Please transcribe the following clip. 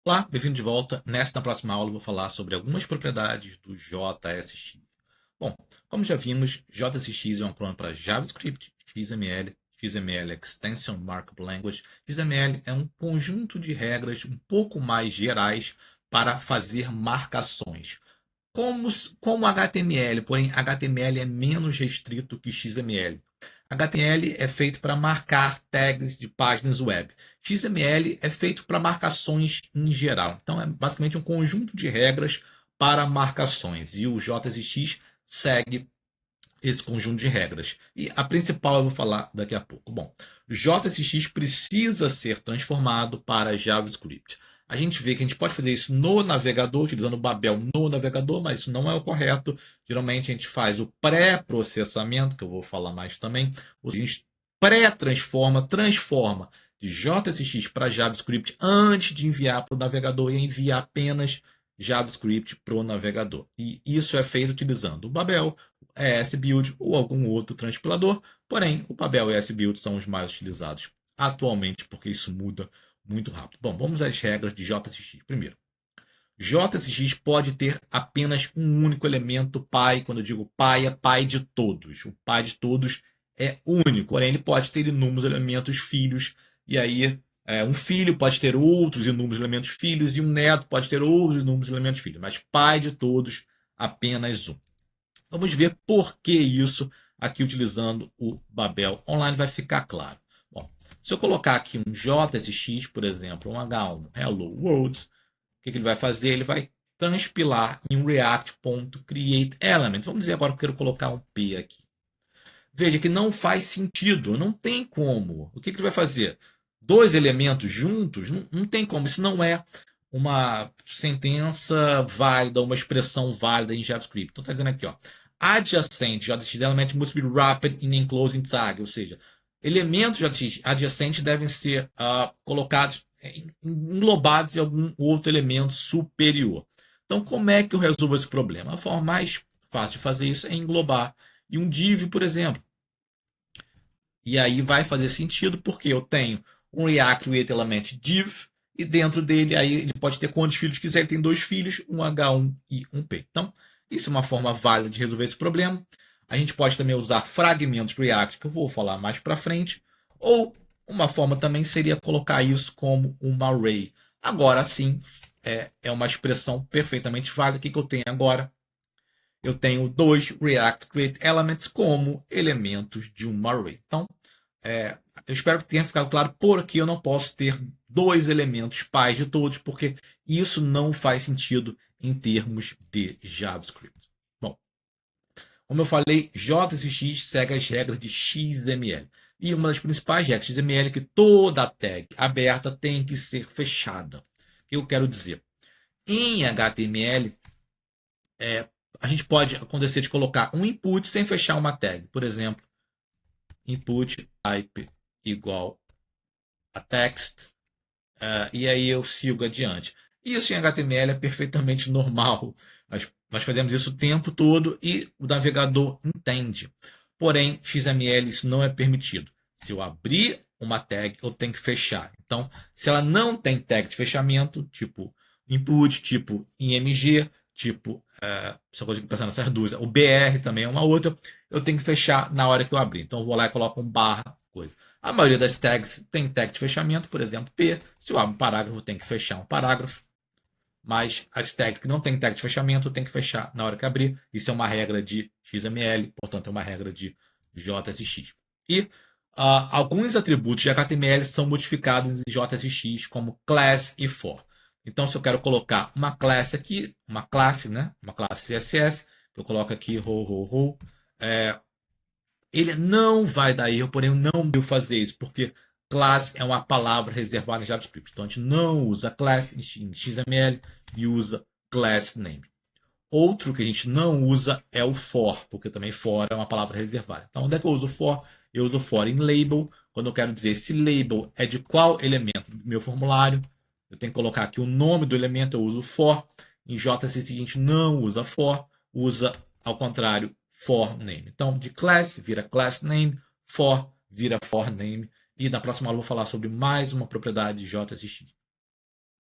Olá, bem-vindo de volta. Na próxima aula eu vou falar sobre algumas propriedades do JSX. Bom, como já vimos, JSX é um acrônimo para JavaScript, XML, XML Extension Markup Language. XML é um conjunto de regras um pouco mais gerais para fazer marcações. Como HTML, porém HTML é menos restrito que XML. HTML é feito para marcar tags de páginas web. XML é feito para marcações em geral. Então é basicamente um conjunto de regras para marcações. E o JSX segue esse conjunto de regras. E a principal eu vou falar daqui a pouco. Bom, JSX precisa ser transformado para JavaScript. A gente vê que a gente pode fazer isso no navegador, utilizando o Babel no navegador, mas isso não é o correto. Geralmente a gente faz o pré-processamento, que eu vou falar mais também. A gente transforma de JSX para JavaScript antes de enviar para o navegador e enviar apenas JavaScript para o navegador. E isso é feito utilizando o Babel, ESBuild ou algum outro transpilador. Porém, o Babel e ESBuild são os mais utilizados atualmente, porque isso muda muito rápido. Bom, vamos às regras de JSX. Primeiro, JSX pode ter apenas um único elemento pai. Quando eu digo pai, é pai de todos. O pai de todos é único, porém ele pode ter inúmeros elementos filhos, e aí um filho pode ter outros inúmeros elementos filhos, e um neto pode ter outros inúmeros elementos filhos, mas pai de todos, apenas um. Vamos ver por que isso aqui utilizando o Babel Online vai ficar claro. Bom, se eu colocar aqui um JSX, por exemplo, um H1 Hello World, o que ele vai fazer? Ele vai transpilar em um React.createElement. Vamos dizer agora que eu quero colocar um P aqui. Veja que não faz sentido, não tem como. O que ele vai fazer? Dois elementos juntos? Não tem como. Isso não é uma sentença válida, uma expressão válida em JavaScript. Então está dizendo aqui, ó, adjacent JSX element must be wrapped in enclosing tag, ou seja, elementos JSX adjacentes devem ser colocados, englobados em algum outro elemento superior. Então, como é que eu resolvo esse problema? A forma mais fácil de fazer isso é englobar em um div, por exemplo. E aí vai fazer sentido porque eu tenho um React with Element div e dentro dele aí ele pode ter quantos filhos quiser. Ele tem dois filhos, um H1 e um P. Então, isso é uma forma válida de resolver esse problema. A gente pode também usar fragmentos React, que eu vou falar mais para frente. Ou uma forma também seria colocar isso como uma array. Agora sim, é uma expressão perfeitamente válida. O que eu tenho agora? Eu tenho dois React Create Elements como elementos de uma array. Então, eu espero que tenha ficado claro porque eu não posso ter dois elementos pais de todos, porque isso não faz sentido em termos de JavaScript. Bom, como eu falei, JSX segue as regras de XML. E uma das principais regras de XML é que toda tag aberta tem que ser fechada. O que eu quero dizer? Em HTML, a gente pode acontecer de colocar um input sem fechar uma tag. Por exemplo, input type igual a text, e aí eu sigo adiante. Isso em HTML é perfeitamente normal. Nós fazemos isso o tempo todo e o navegador entende. Porém, XML isso não é permitido. Se eu abrir uma tag, eu tenho que fechar. Então, se ela não tem tag de fechamento, tipo input, tipo img, tipo, só consigo pensar nessas duas, o br também é uma outra, eu tenho que fechar na hora que eu abrir. Então, eu vou lá e coloco um barra, coisa. A maioria das tags tem tag de fechamento, por exemplo, P. Se eu abro um parágrafo, eu tenho que fechar um parágrafo. Mas as tags que não tem tag de fechamento, eu tenho que fechar na hora que abrir. Isso é uma regra de XML, portanto, é uma regra de JSX. E alguns atributos de HTML são modificados em JSX, como class e for. Então, se eu quero colocar uma classe aqui, uma classe, né? Uma classe CSS, eu coloco aqui row, ele não vai dar erro, porém eu não devo fazer isso, porque class é uma palavra reservada em JavaScript. Então a gente não usa class em XML e usa class name. Outro que a gente não usa é o for, porque também for é uma palavra reservada. Então onde é que eu uso for? Eu uso for em label, quando eu quero dizer se label é de qual elemento do meu formulário. Eu tenho que colocar aqui o nome do elemento, eu uso for. Em JSX a gente não usa for, usa ao contrário for name. Então, de class vira class name, for vira for name. E na próxima aula eu vou falar sobre mais uma propriedade de JSX.